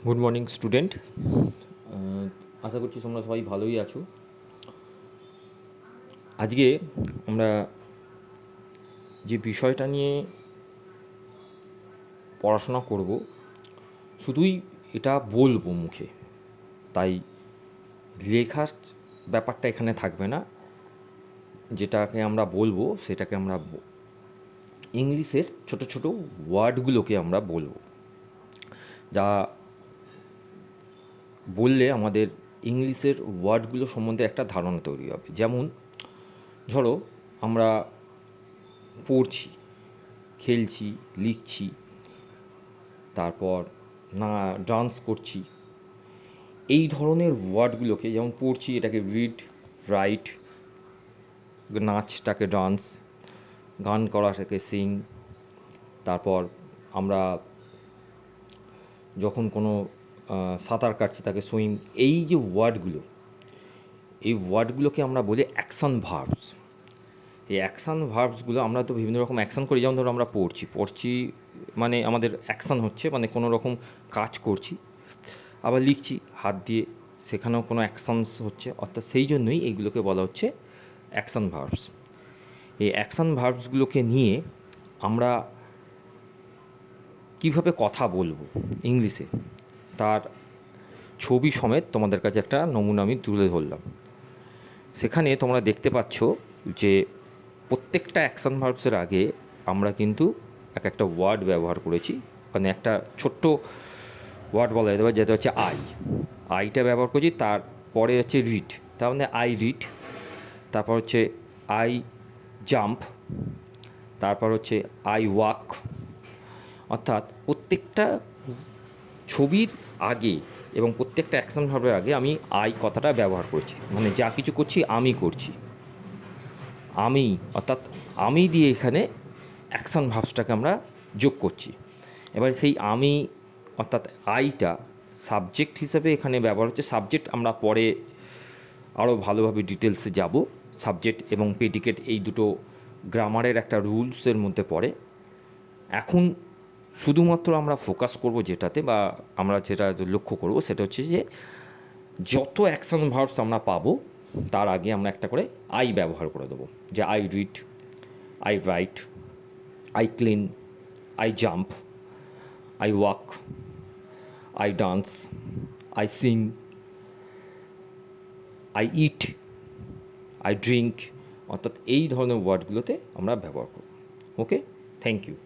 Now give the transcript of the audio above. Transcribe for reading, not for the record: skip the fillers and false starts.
Good morning student. আশা করছি তোমরা সবাই ভালোই আছো। আজকে আমরা যে বিষয়টা নিয়ে পড়াশোনা করব, শুধুই এটা বলবো মুখে, তাই লেখার ব্যাপারটা এখানে থাকবে না। যেটাকে আমরা বলবো সেটাকে আমরা ইংলিশের ছোট ছোট ওয়ার্ডগুলোকে আমরা বলবো, যা বললে আমাদের ইংলিশের ওয়ার্ডগুলো সম্বন্ধে একটা ধারণা তৈরি হবে। যেমন ধরো, আমরা পড়ছি, খেলছি, লিখছি, তারপর না ডান্স করছি, এই ধরনের ওয়ার্ডগুলোকে, যেমন পড়ছি এটাকে রিড, রাইট, নাচটাকে ডান্স, গান করাটাকে সিং, তারপর আমরা যখন কোনো সাঁতার কাটছি তাকে সুইম, এই যে ওয়ার্ডগুলো, এই ওয়ার্ডগুলোকে আমরা বলি অ্যাকশন ভার্বস। এই অ্যাকশান ভার্বসগুলো আমরা তো বিভিন্ন রকম অ্যাকশান করি। যেমন ধরো আমরা পড়ছি মানে আমাদের অ্যাকশান হচ্ছে, মানে কোনো রকম কাজ করছি। আবার লিখছি হাত দিয়ে, সেখানেও কোনো অ্যাকশানস হচ্ছে, অর্থাৎ সেই জন্যই এইগুলোকে বলা হচ্ছে অ্যাকশান ভার্বস। এই অ্যাকশান ভার্বসগুলোকে নিয়ে আমরা কীভাবে কথা বলবো ইংলিশে, তার ছবি সমেত তোমাদের কাছে একটা নমুনা আমি তুলে ধরলাম। সেখানে তোমরা দেখতে পাচ্ছ যে প্রত্যেকটা অ্যাকশান ভার্বসের আগে আমরা কিন্তু একটা ওয়ার্ড ব্যবহার করেছি, মানে একটা ছোট্ট ওয়ার্ড বলা যেতে পারে, যেটা হচ্ছে আইটা ব্যবহার করেছি। তারপরে হচ্ছে রিড, তার মানে আই রিড। তারপর হচ্ছে আই জাম্প। তারপর হচ্ছে আই ওয়াক। অর্থাৎ প্রত্যেকটা ছবির আগে এবং প্রত্যেকটা অ্যাকশন ভার্বের আগে আমি আই কথাটা ব্যবহার করছি, মানে যা কিছু করছি আমি করছি। আমি, অর্থাৎ আমি দিয়ে এখানে অ্যাকশন ভার্বসটাকে আমরা যোগ করছি। এবার সেই আমি অর্থাৎ আইটা সাবজেক্ট হিসেবে এখানে ব্যবহার হচ্ছে। সাবজেক্ট আমরা পরে আরও ভালোভাবে ডিটেলসে যাব। সাবজেক্ট এবং প্রেডিকেট এই দুটো গ্রামারের একটা রুলসের মধ্যে পড়ে। এখন শুধুমাত্র আমরা ফোকাস করব যেটাতে, বা আমরা যেটা লক্ষ্য করব সেটা হচ্ছে যে যত অ্যাকশন ভার্বস আমরা পাবো তার আগে আমরা একটা করে আই ব্যবহার করে দেবো। যে I read, I right, I clean, I jump, I walk, I dance, I sing, I eat, I drink. অর্থাৎ এই ধরনের ওয়ার্ডগুলোতে আমরা ব্যবহার করব। ওকে, থ্যাংক ইউ।